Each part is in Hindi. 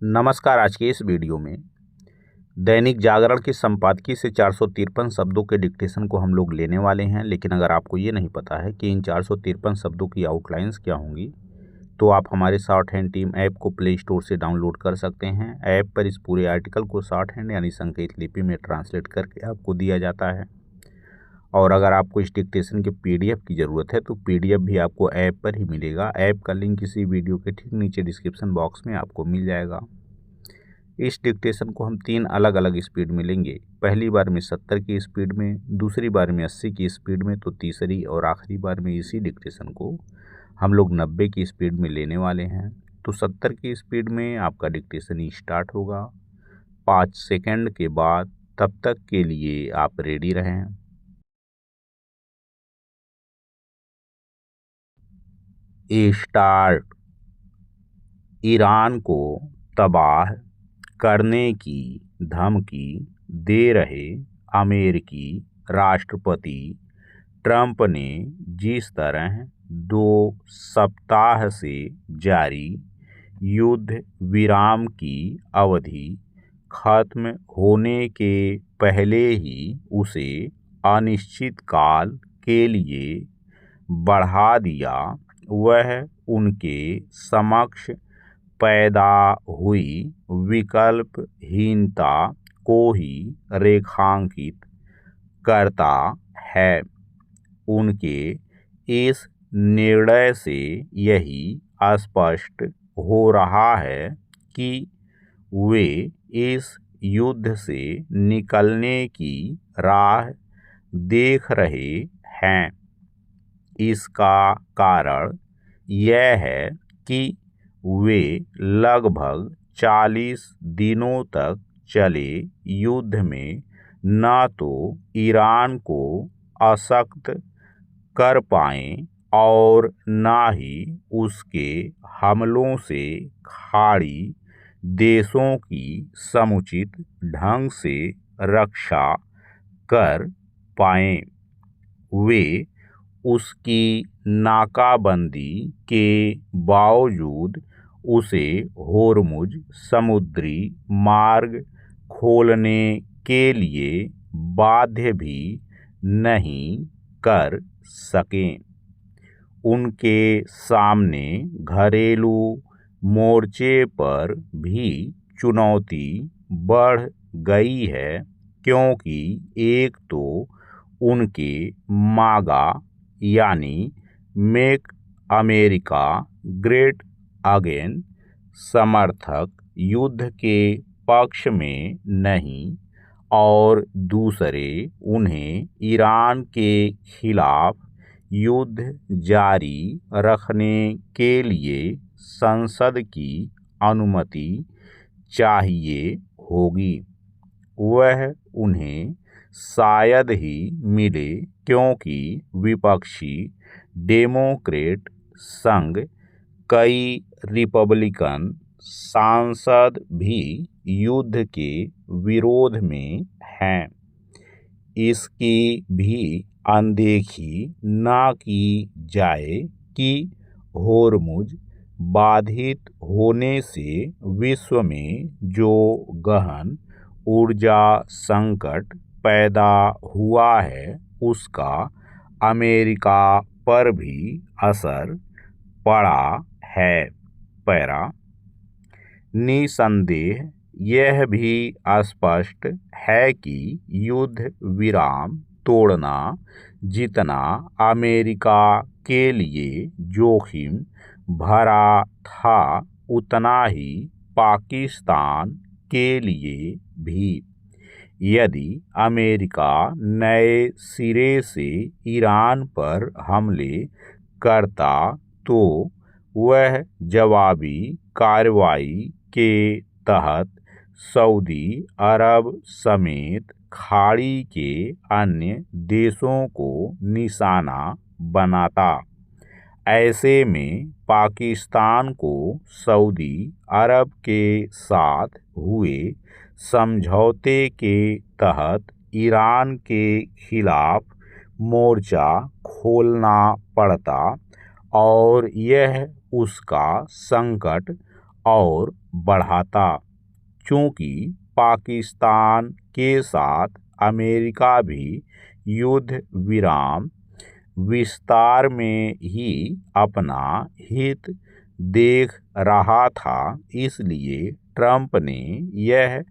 नमस्कार। आज के इस वीडियो में दैनिक जागरण के संपादकीय से 453 शब्दों के डिक्टेशन को हम लोग लेने वाले हैं। लेकिन अगर आपको ये नहीं पता है कि इन 453 शब्दों की आउटलाइंस क्या होंगी, तो आप हमारे शॉर्ट हैंड टीम ऐप को प्ले स्टोर से डाउनलोड कर सकते हैं। ऐप पर इस पूरे आर्टिकल को शॉर्ट हैंड यानी संकेत लिपि में ट्रांसलेट करके आपको दिया जाता है। और अगर आपको इस डिक्टेशन के PDF की ज़रूरत है तो PDF भी आपको ऐप पर ही मिलेगा। ऐप का लिंक इसी वीडियो के ठीक नीचे डिस्क्रिप्शन बॉक्स में आपको मिल जाएगा। इस डिक्टेशन को हम 3 अलग अलग स्पीड में लेंगे। पहली बार में 70 की स्पीड में, दूसरी बार में 80 की स्पीड में, तो तीसरी और आखिरी बार में इसी डिक्टेशन को हम लोग 90 की स्पीड में लेने वाले हैं। तो 70 की स्पीड में आपका डिक्टेशन स्टार्ट होगा 5 सेकंड के बाद। तब तक के लिए आप रेडी रहें। स्टार्ट। ईरान को तबाह करने की धमकी दे रहे अमेरिकी राष्ट्रपति ट्रंप ने जिस तरह 2 सप्ताह से जारी युद्ध विराम की अवधि खत्म होने के पहले ही उसे अनिश्चितकाल के लिए बढ़ा दिया, वह उनके समक्ष पैदा हुई विकल्पहीनता को ही रेखांकित करता है। उनके इस निर्णय से यही स्पष्ट हो रहा है कि वे इस युद्ध से निकलने की राह देख रहे हैं। इसका कारण यह है कि वे लगभग 40 दिनों तक चले युद्ध में न तो ईरान को अशक्त कर पाए और न ही उसके हमलों से खाड़ी देशों की समुचित ढंग से रक्षा कर पाए। वे उसकी नाकाबंदी के बावजूद उसे होर्मुज समुद्री मार्ग खोलने के लिए बाध्य भी नहीं कर सके। उनके सामने घरेलू मोर्चे पर भी चुनौती बढ़ गई है, क्योंकि एक तो उनके मागा यानी मेक अमेरिका ग्रेट अगेन समर्थक युद्ध के पक्ष में नहीं, और दूसरे उन्हें ईरान के खिलाफ युद्ध जारी रखने के लिए संसद की अनुमति चाहिए होगी। वह उन्हें शायद ही मिले, क्योंकि विपक्षी डेमोक्रेट संग कई रिपब्लिकन सांसद भी युद्ध के विरोध में हैं। इसकी भी अनदेखी न की जाए कि होर्मुज बाधित होने से विश्व में जो गहन ऊर्जा संकट पैदा हुआ है, उसका अमेरिका पर भी असर पड़ा है। पैरा। निसंदेह यह भी स्पष्ट है कि युद्ध विराम तोड़ना जितना अमेरिका के लिए जोखिम भरा था, उतना ही पाकिस्तान के लिए भी। यदि अमेरिका नए सिरे से ईरान पर हमले करता तो वह जवाबी कार्रवाई के तहत सऊदी अरब समेत खाड़ी के अन्य देशों को निशाना बनाता। ऐसे में पाकिस्तान को सऊदी अरब के साथ हुए समझौते के तहत ईरान के खिलाफ मोर्चा खोलना पड़ता, और यह उसका संकट और बढ़ाता, चूँकि पाकिस्तान के साथ अमेरिका भी युद्ध विराम विस्तार में ही अपना हित देख रहा था। इसलिए ट्रंप ने यह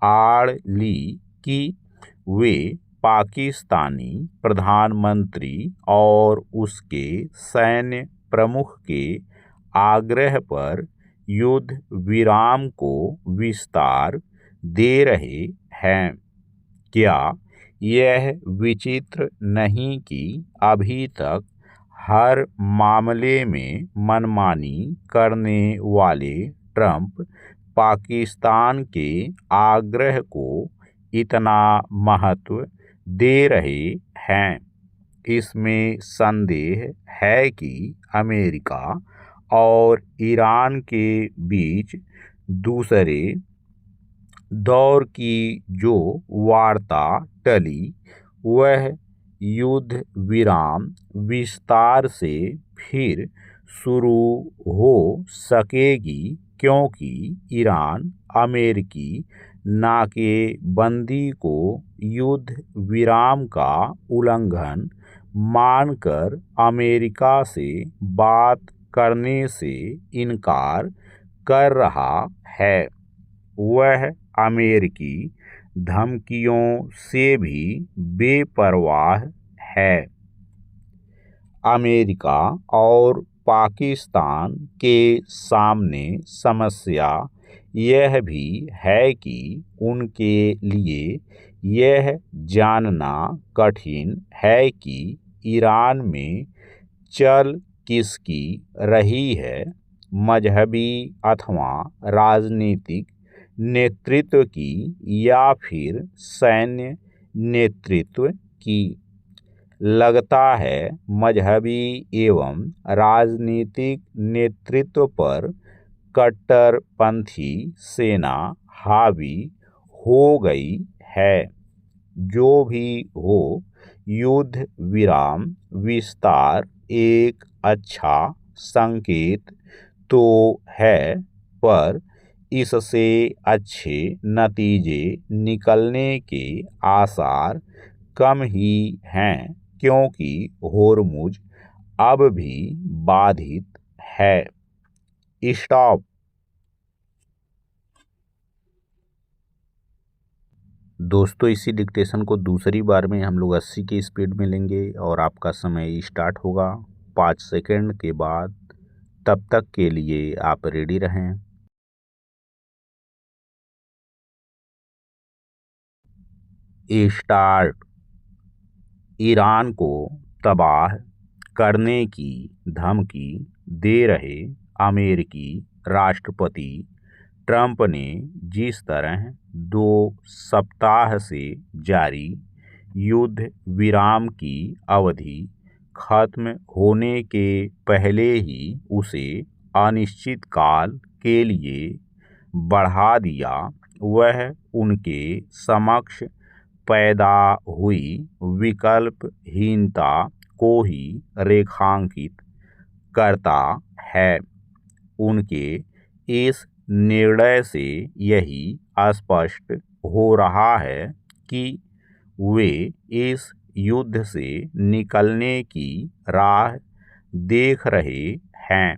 आड़ ली कि वे पाकिस्तानी प्रधानमंत्री और उसके सैन्य प्रमुख के आग्रह पर युद्ध विराम को विस्तार दे रहे हैं। क्या यह विचित्र नहीं कि अभी तक हर मामले में मनमानी करने वाले ट्रंप पाकिस्तान के आग्रह को इतना महत्व दे रहे हैं? इसमें संदेह है कि अमेरिका और ईरान के बीच दूसरे दौर की जो वार्ता टली, वह युद्ध विराम विस्तार से फिर शुरू हो सकेगी, क्योंकि ईरान अमेरिकी नाकेबंदी को युद्ध विराम का उल्लंघन मानकर अमेरिका से बात करने से इनकार कर रहा है। वह अमेरिकी धमकियों से भी बेपरवाह है। अमेरिका और पाकिस्तान के सामने समस्या यह भी है कि उनके लिए यह जानना कठिन है कि ईरान में चल किसकी रही है, मजहबी अथवा राजनीतिक नेतृत्व की या फिर सैन्य नेतृत्व की। लगता है मजहबी एवं राजनीतिक नेतृत्व पर कट्टरपंथी सेना हावी हो गई है। जो भी हो, युद्ध विराम विस्तार एक अच्छा संकेत तो है, पर इससे अच्छे नतीजे निकलने के आसार कम ही हैं, क्योंकि होर्मुज अब भी बाधित है। स्टॉप। दोस्तों, इसी डिक्टेशन को दूसरी बार में हम लोग 80 की स्पीड में लेंगे और आपका समय स्टार्ट होगा 5 सेकंड के बाद। तब तक के लिए आप रेडी रहें। स्टार्ट। ईरान को तबाह करने की धमकी दे रहे अमेरिकी राष्ट्रपति ट्रंप ने जिस तरह 2 सप्ताह से जारी युद्ध विराम की अवधि खत्म होने के पहले ही उसे अनिश्चित काल के लिए बढ़ा दिया, वह उनके समक्ष पैदा हुई विकल्पहीनता को ही रेखांकित करता है। उनके इस निर्णय से यही स्पष्ट हो रहा है कि वे इस युद्ध से निकलने की राह देख रहे हैं।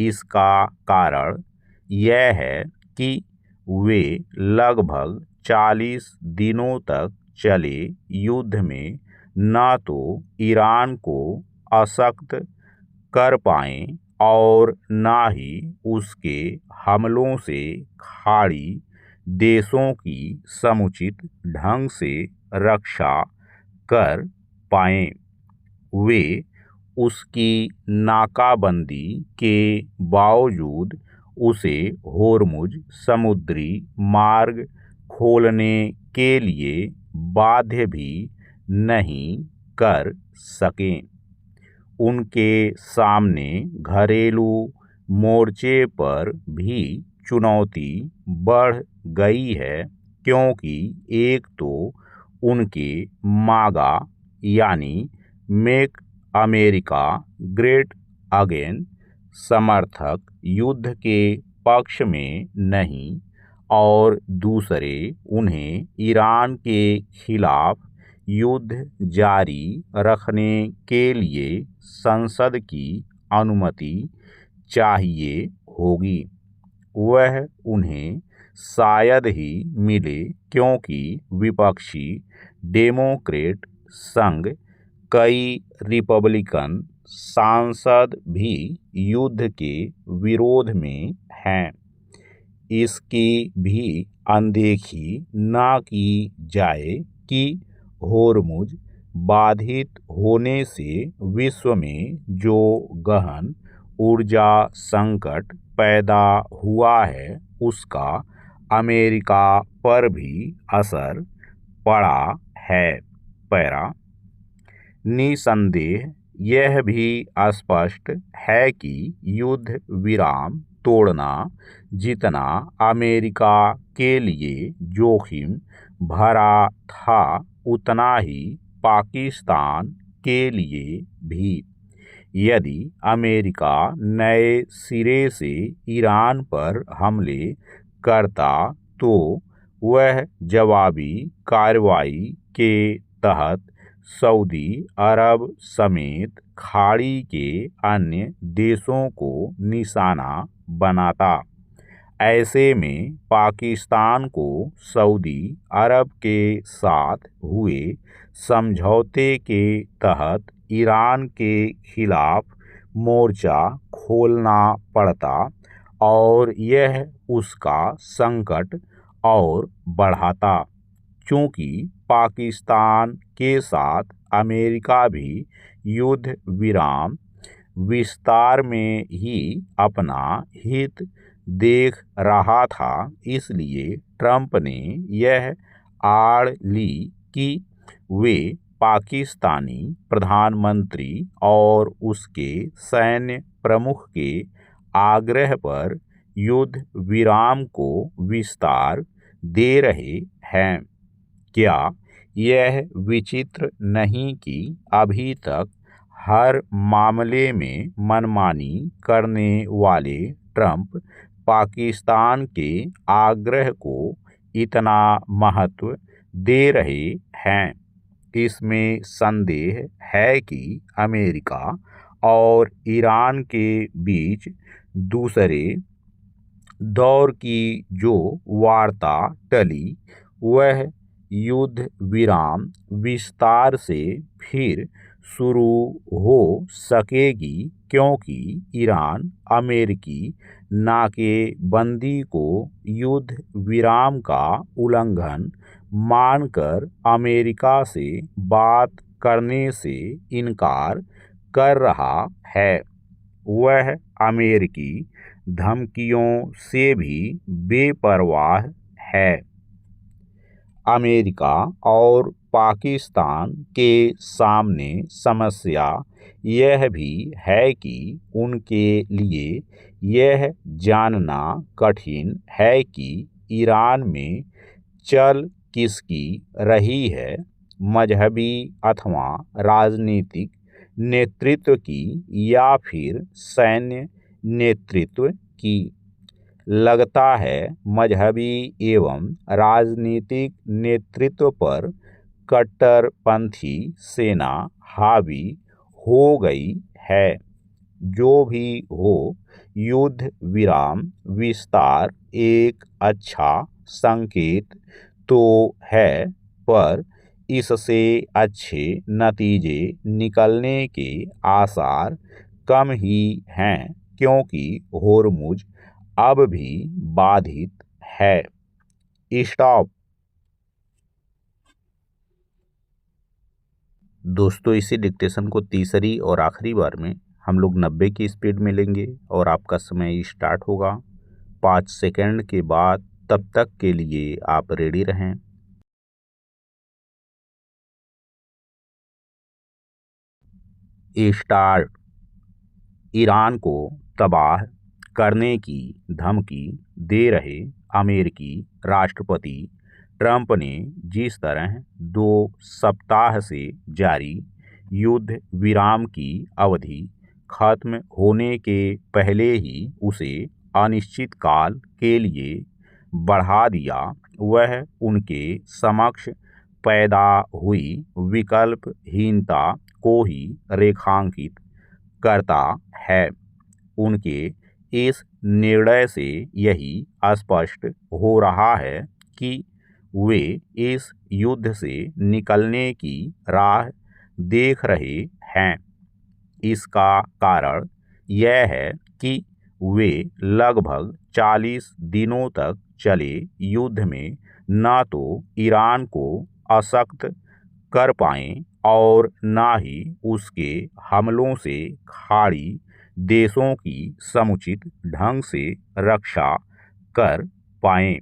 इसका कारण यह है कि वे लगभग 40 दिनों तक चले युद्ध में न तो ईरान को अशक्त कर पाए और न ही उसके हमलों से खाड़ी देशों की समुचित ढंग से रक्षा कर पाए। वे उसकी नाकाबंदी के बावजूद उसे होर्मुज समुद्री मार्ग खोलने के लिए बाध्य भी नहीं कर सके। उनके सामने घरेलू मोर्चे पर भी चुनौती बढ़ गई है, क्योंकि एक तो उनके मागा यानी मेक अमेरिका ग्रेट अगेन समर्थक युद्ध के पक्ष में नहीं और दूसरे उन्हें ईरान के खिलाफ युद्ध जारी रखने के लिए संसद की अनुमति चाहिए होगी। वह उन्हें शायद ही मिले क्योंकि विपक्षी डेमोक्रेट संग कई रिपब्लिकन सांसद भी युद्ध के विरोध में हैं। इसकी भी अनदेखी न की जाए कि होर्मुज बाधित होने से विश्व में जो गहन ऊर्जा संकट पैदा हुआ है उसका अमेरिका पर भी असर पड़ा है। पैरा निसंदेह यह भी स्पष्ट है कि युद्ध विराम तोड़ना जितना अमेरिका के लिए जोखिम भरा था उतना ही पाकिस्तान के लिए भी। यदि अमेरिका नए सिरे से ईरान पर हमले करता तो वह जवाबी कार्रवाई के तहत सऊदी अरब समेत खाड़ी के अन्य देशों को निशाना बनाता। ऐसे में पाकिस्तान को सऊदी अरब के साथ हुए समझौते के तहत ईरान के खिलाफ मोर्चा खोलना पड़ता और यह उसका संकट और बढ़ाता। चूँकि पाकिस्तान के साथ अमेरिका भी युद्ध विराम विस्तार में ही अपना हित देख रहा था, इसलिए ट्रंप ने यह आड़ ली कि वे पाकिस्तानी प्रधानमंत्री और उसके सैन्य प्रमुख के आग्रह पर युद्ध विराम को विस्तार दे रहे हैं। क्या यह विचित्र नहीं कि अभी तक हर मामले में मनमानी करने वाले ट्रंप पाकिस्तान के आग्रह को इतना महत्व दे रहे हैं? इसमें संदेह है कि अमेरिका और ईरान के बीच दूसरे दौर की जो वार्ता टली वह युद्ध विराम विस्तार से फिर शुरू हो सकेगी क्योंकि ईरान अमेरिकी नाकेबंदी को युद्ध विराम का उल्लंघन मानकर अमेरिका से बात करने से इनकार कर रहा है। वह अमेरिकी धमकियों से भी बेपरवाह है। अमेरिका और पाकिस्तान के सामने समस्या यह भी है कि उनके लिए यह जानना कठिन है कि ईरान में चल किसकी रही है, मजहबी अथवा राजनीतिक नेतृत्व की या फिर सैन्य नेतृत्व की। लगता है मजहबी एवं राजनीतिक नेतृत्व पर कट्टरपंथी सेना हावी हो गई है। जो भी हो, युद्ध विराम विस्तार एक अच्छा संकेत तो है, पर इससे अच्छे नतीजे निकलने के आसार कम ही हैं क्योंकि होर्मुज अब भी बाधित है। स्टॉप। दोस्तों, इसी डिक्टेशन को तीसरी और आखिरी बार में हम लोग 90 की स्पीड में लेंगे और आपका समय स्टार्ट होगा 5 सेकंड के बाद। तब तक के लिए आप रेडी रहें। स्टार्ट। ईरान को तबाह करने की धमकी दे रहे अमेरिकी राष्ट्रपति ट्रंप ने जिस तरह 2 सप्ताह से जारी युद्ध विराम की अवधि खत्म होने के पहले ही उसे अनिश्चित काल के लिए बढ़ा दिया, वह उनके समक्ष पैदा हुई विकल्पहीनता को ही रेखांकित करता है। उनके इस निर्णय से यही स्पष्ट हो रहा है कि वे इस युद्ध से निकलने की राह देख रहे हैं। इसका कारण यह है कि वे लगभग 40 दिनों तक चले युद्ध में न तो ईरान को असक्त कर पाए और न ही उसके हमलों से खाड़ी देशों की समुचित ढंग से रक्षा कर पाए।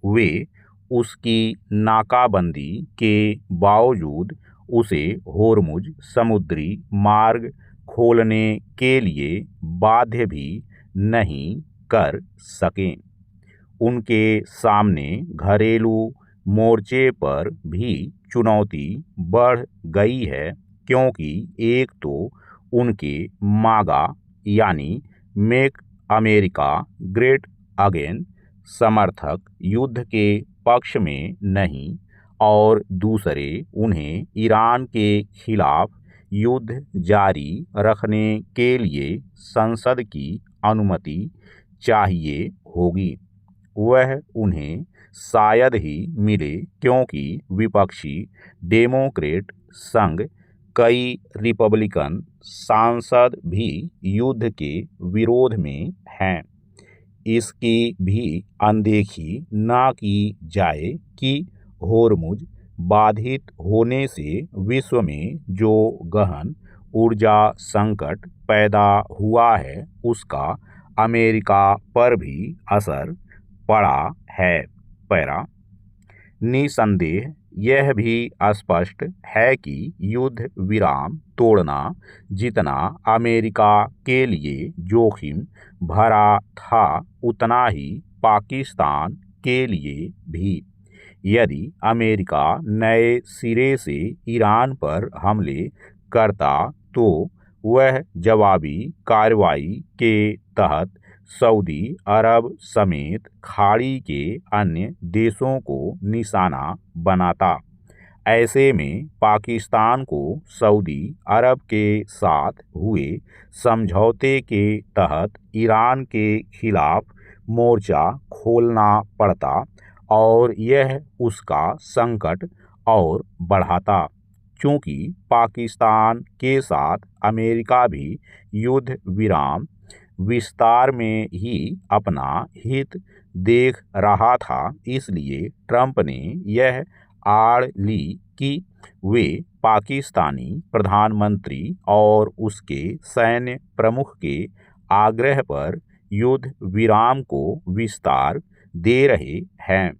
वे उसकी नाकाबंदी के बावजूद उसे होर्मुज समुद्री मार्ग खोलने के लिए बाध्य भी नहीं कर सके। उनके सामने घरेलू मोर्चे पर भी चुनौती बढ़ गई है, क्योंकि एक तो उनके मागा यानी मेक अमेरिका ग्रेट अगेन समर्थक युद्ध के पक्ष में नहीं, और दूसरे उन्हें ईरान के खिलाफ युद्ध जारी रखने के लिए संसद की अनुमति चाहिए होगी। वह उन्हें शायद ही मिले, क्योंकि विपक्षी डेमोक्रेट संग कई रिपब्लिकन सांसद भी युद्ध के विरोध में हैं। इसकी भी अनदेखी न की जाए कि होर्मुज बाधित होने से विश्व में जो गहन ऊर्जा संकट पैदा हुआ है, उसका अमेरिका पर भी असर पड़ा है। पैरा निसंदेह यह भी स्पष्ट है कि युद्ध विराम तोड़ना जितना अमेरिका के लिए जोखिम भरा था, उतना ही पाकिस्तान के लिए भी। यदि अमेरिका नए सिरे से ईरान पर हमले करता तो वह जवाबी कार्रवाई के तहत सऊदी अरब समेत खाड़ी के अन्य देशों को निशाना बनाता। ऐसे में पाकिस्तान को सऊदी अरब के साथ हुए समझौते के तहत ईरान के खिलाफ मोर्चा खोलना पड़ता, और यह उसका संकट और बढ़ाता। चूंकि पाकिस्तान के साथ अमेरिका भी युद्ध विराम विस्तार में ही अपना हित देख रहा था, इसलिए ट्रंप ने यह आड़ ली कि वे पाकिस्तानी प्रधानमंत्री और उसके सैन्य प्रमुख के आग्रह पर युद्ध विराम को विस्तार दे रहे हैं।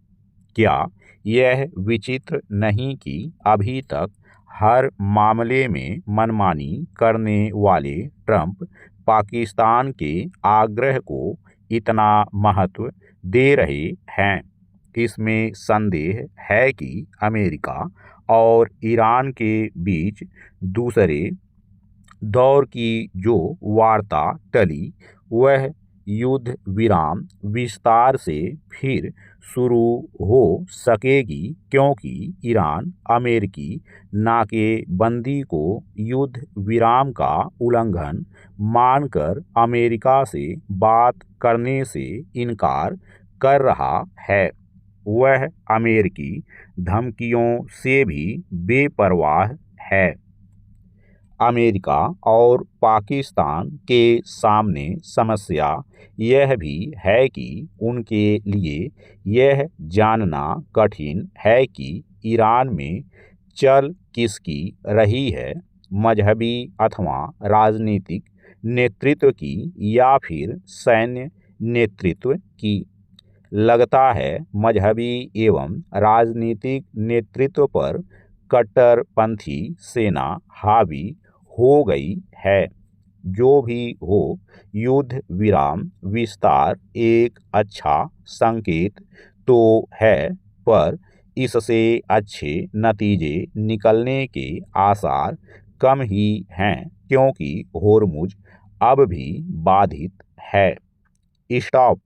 क्या यह विचित्र नहीं कि अभी तक हर मामले में मनमानी करने वाले ट्रंप पाकिस्तान के आग्रह को इतना महत्व दे रहे हैं? इसमें संदेह है कि अमेरिका और ईरान के बीच दूसरे दौर की जो वार्ता टली, वह युद्ध विराम विस्तार से फिर शुरू हो सकेगी, क्योंकि ईरान अमेरिकी नाकेबंदी को युद्ध विराम का उल्लंघन मानकर अमेरिका से बात करने से इनकार कर रहा है। वह अमेरिकी धमकियों से भी बेपरवाह है। अमेरिका और पाकिस्तान के सामने समस्या यह भी है कि उनके लिए यह जानना कठिन है कि ईरान में चल किसकी रही है, मजहबी अथवा राजनीतिक नेतृत्व की या फिर सैन्य नेतृत्व की। लगता है मजहबी एवं राजनीतिक नेतृत्व पर कट्टरपंथी सेना हावी हो गई है। जो भी हो, युद्ध विराम विस्तार एक अच्छा संकेत तो है, पर इससे अच्छे नतीजे निकलने के आसार कम ही हैं, क्योंकि होर्मुज अब भी बाधित है। स्टॉप।